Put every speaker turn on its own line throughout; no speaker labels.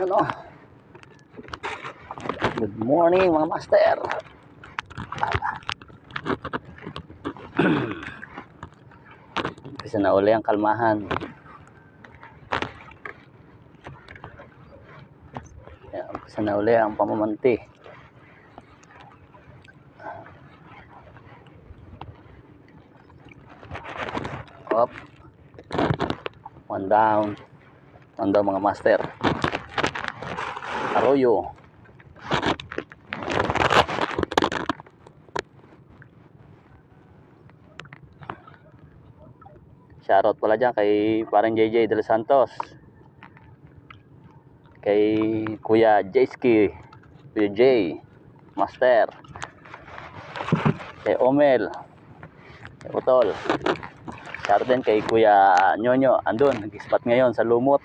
ano. Good morning mga master. Kasi nauli ang kalmahan. Kasi nauli ang pamamanti. Up. One down mga master. Arroyo. Shoutout pala dyan kay parang JJ De Los Santos, kay Kuya Jayski, Kuya J Master, kay Omel, kay Utol. Shoutout din kay Kuya Nyonyo, andun nag-spot ngayon sa Lumot.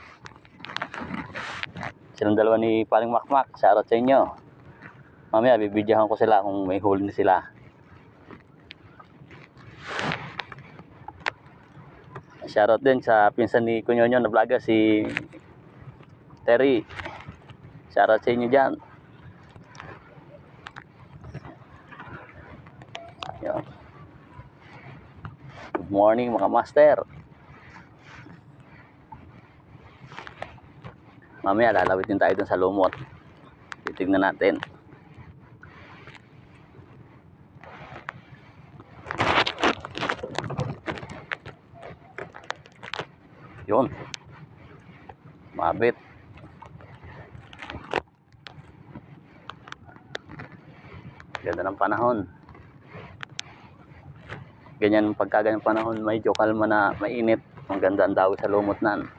Silang dalawa ni Paring Makmak. Shoutout sa inyo. Mamaya bibidyohan ko sila kung may huli na sila. Shoutout din sa pinsan ni Kunyonyo na vlogger, si Terry. Shoutout sa inyo dyan. Ayan. Good morning mga master. Mamaya lalawit din tayo dun sa Lumot. Titignan natin. Yun. Mabit. Ganda ng panahon. Ganyan, pagka ganyan panahon, medyo kalma na mainit. Ang ganda ang daw sa Lumot nan.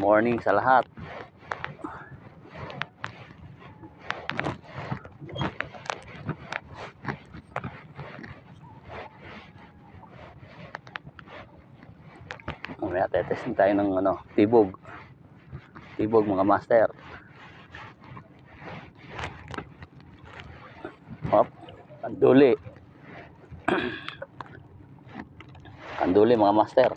Morning sa lahat. Mamaya testing tayo ng ano, tibog mga master. Hop, kanduli. Kanduli mga master.